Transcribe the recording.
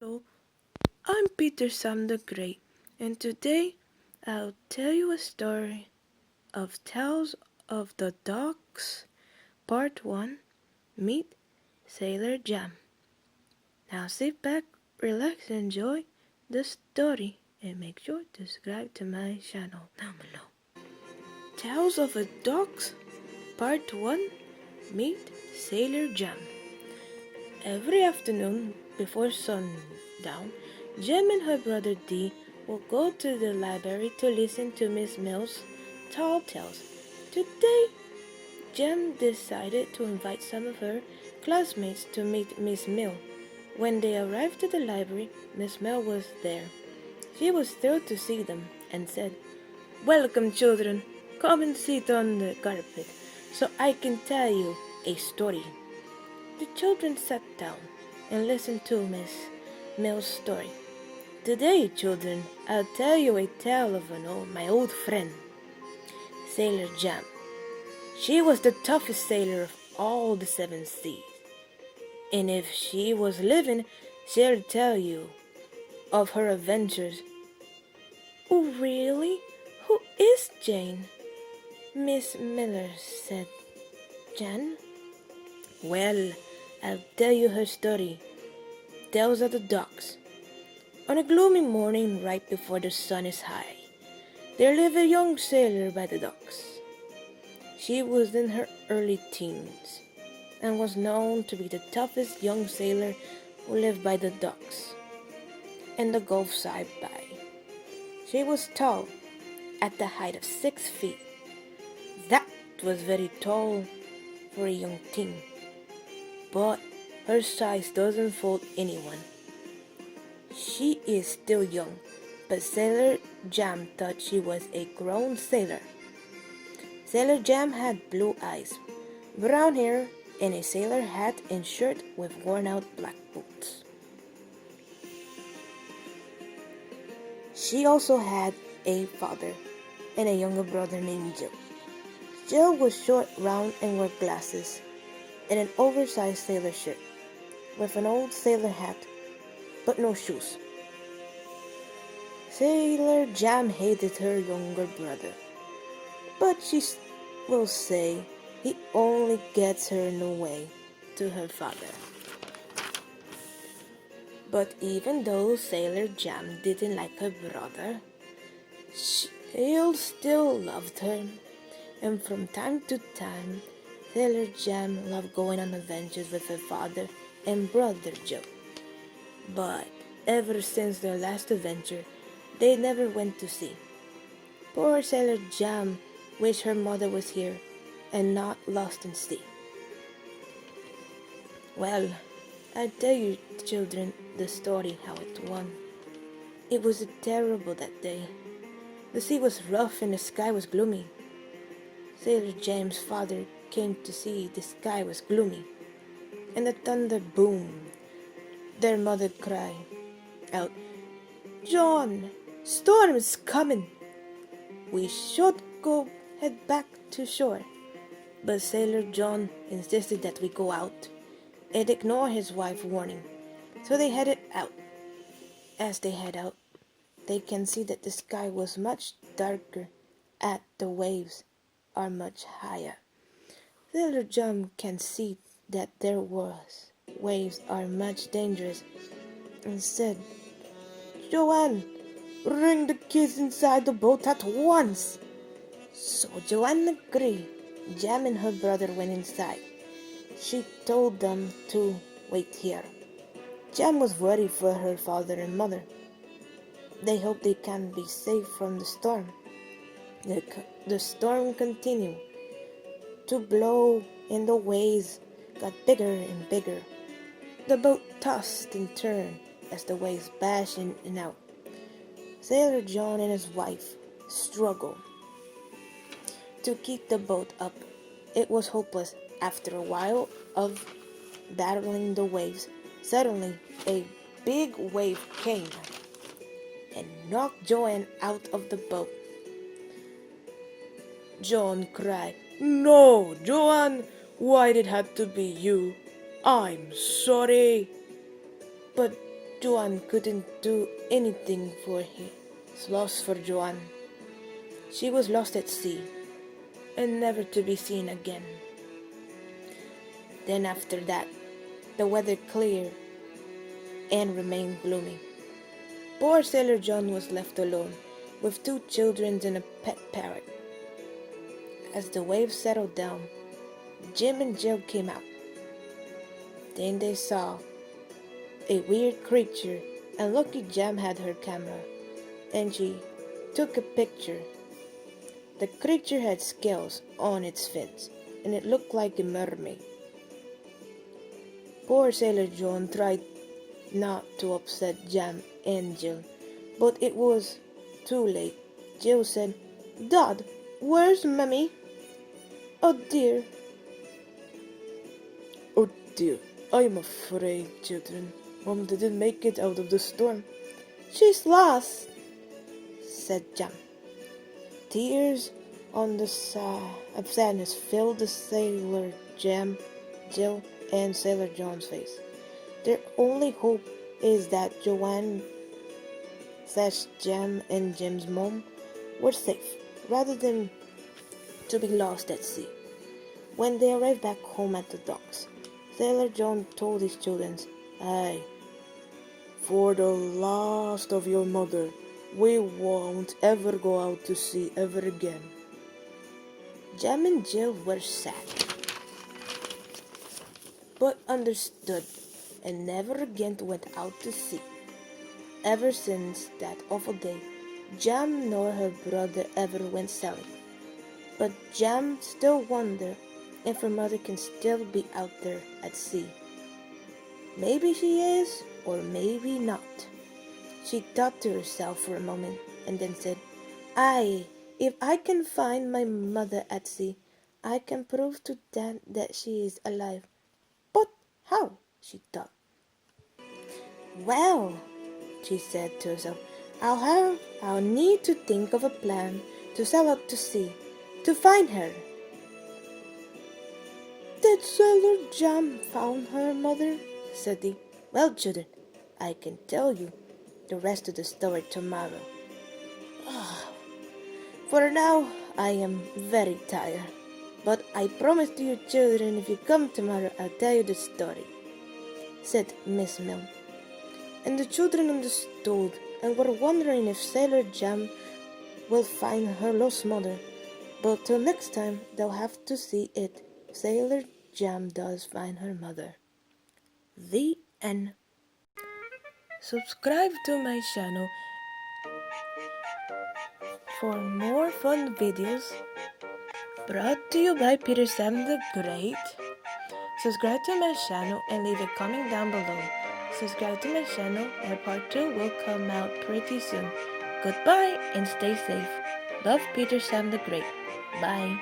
Hello, I'm Peter Sam the Great, and today I'll tell you a story of Tales of the Ducks, Part 1. Meet Sailor Jam. Now sit back, relax, enjoy the story, and make sure to subscribe to my channel down below. Tales of the Ducks, Part 1. Meet Sailor Jam. Every afternoon before sundown, Jem and her brother Dee will go to the library to listen to Miss Mill's tall tales. Today, Jem decided to invite some of her classmates to meet Miss Mill. When they arrived at the library, Miss Mill was there. She was thrilled to see them and said, "Welcome, children. Come and sit on the carpet so I can tell you a story." The children sat down and listened to Miss Mill's story. "Today, children, I'll tell you a tale of my old friend, Sailor Jam. She was the toughest sailor of all the seven seas. And if she was living, she'll tell you of her adventures." "Oh, really? Who is Jane?" Miss Miller said. "Jan? Well, I'll tell you her story. Tales of the Ducks. On a gloomy morning right before the sun is high, there lived a young sailor by the docks. She was in her early teens and was known to be the toughest young sailor who lived by the docks and the Gulf side by. She was tall, at the height of 6 feet. That was very tall for a young teen, but her size doesn't fool anyone. She is still young, but Sailor Jam thought she was a grown sailor. Sailor Jam had blue eyes, brown hair, and a sailor hat and shirt with worn-out black boots. She also had a father and a younger brother named Joe. Joe was short, round, and wore glasses and an oversized sailor shirt with an old sailor hat, but no shoes. Sailor Jam hated her younger brother, but she will say he only gets her in the way to her father. But even though Sailor Jam didn't like her brother, she still loved her, and from time to time, Sailor Jam loved going on adventures with her father and brother Joe. But ever since their last adventure, they never went to sea. Poor Sailor Jam wished her mother was here and not lost in sea. Well, I tell you, children, the story how it won. It was terrible that day. The sea was rough and the sky was gloomy. Sailor Jam's father came to see the sky was gloomy, and the thunder boomed. Their mother cried out, "John, storm is coming. We should go head back to shore." But Sailor John insisted that we go out and ignore his wife's warning. So they headed out. As they head out, they can see that the sky was much darker and the waves are much higher. Sailor John can see that their waves are much dangerous and said, "Joanne, bring the kids inside the boat at once." So Joanne agreed. Jam and her brother went inside. She told them to wait here. Jam was worried for her father and mother. They hope they can be safe from the storm. The storm continued to blow and the waves got bigger and bigger. The boat tossed and turned as the waves bashed in and out. Sailor John and his wife struggled to keep the boat up. It was hopeless. After a while of battling the waves, suddenly a big wave came and knocked Joanne out of the boat. John cried, "No, Joanne, why did it have to be you? I'm sorry." But Joanne couldn't do anything for his loss for Joanne. She was lost at sea, and never to be seen again. Then after that, the weather cleared and remained gloomy. Poor Sailor John was left alone, with 2 children and a pet parrot. As the waves settled down, Jim and Jill came out. Then they saw a weird creature, and Lucky Jam had her camera, and she took a picture. The creature had scales on its fins, and it looked like a mermaid. Poor Sailor John tried not to upset Jam and Jill, but it was too late. Jill said, "Dad, where's Mummy?" "Oh dear." "Oh dear, I'm afraid, children. Mom didn't make it out of the storm." "She's lost," said Jam. Tears on the of sadness filled the Sailor Jam, Jill, and Sailor John's face. Their only hope is that Joanne / Jam and Jim's mom were safe, rather than to be lost at sea. When they arrived back home at the docks, Sailor John told his children, "Aye, for the last of your mother, we won't ever go out to sea ever again." Jam and Jill were sad, but understood, and never again went out to sea. Ever since that awful day, Jam nor her brother ever went sailing. But Jam still wondered if her mother can still be out there at sea. Maybe she is, or maybe not. She thought to herself for a moment, and then said, "Aye, if I can find my mother at sea, I can prove to Dan that she is alive." But how? She thought. "Well," she said to herself, I'll need to think of a plan to sail out to sea, to find her." "Did Sailor Jam found her mother?" said he. "Well, children, I can tell you the rest of the story tomorrow. For now, I am very tired. But I promise to you children, if you come tomorrow, I'll tell you the story," said Miss Mill. And the children understood and were wondering if Sailor Jam will find her lost mother. But till next time, they'll have to see if Sailor Jam does find her mother. The end. Subscribe to my channel for more fun videos brought to you by Peter Sam the Great. Subscribe to my channel and leave a comment down below. Subscribe to my channel and part 2 will come out pretty soon. Goodbye and stay safe. Love, Peter Sam the Great. Bye.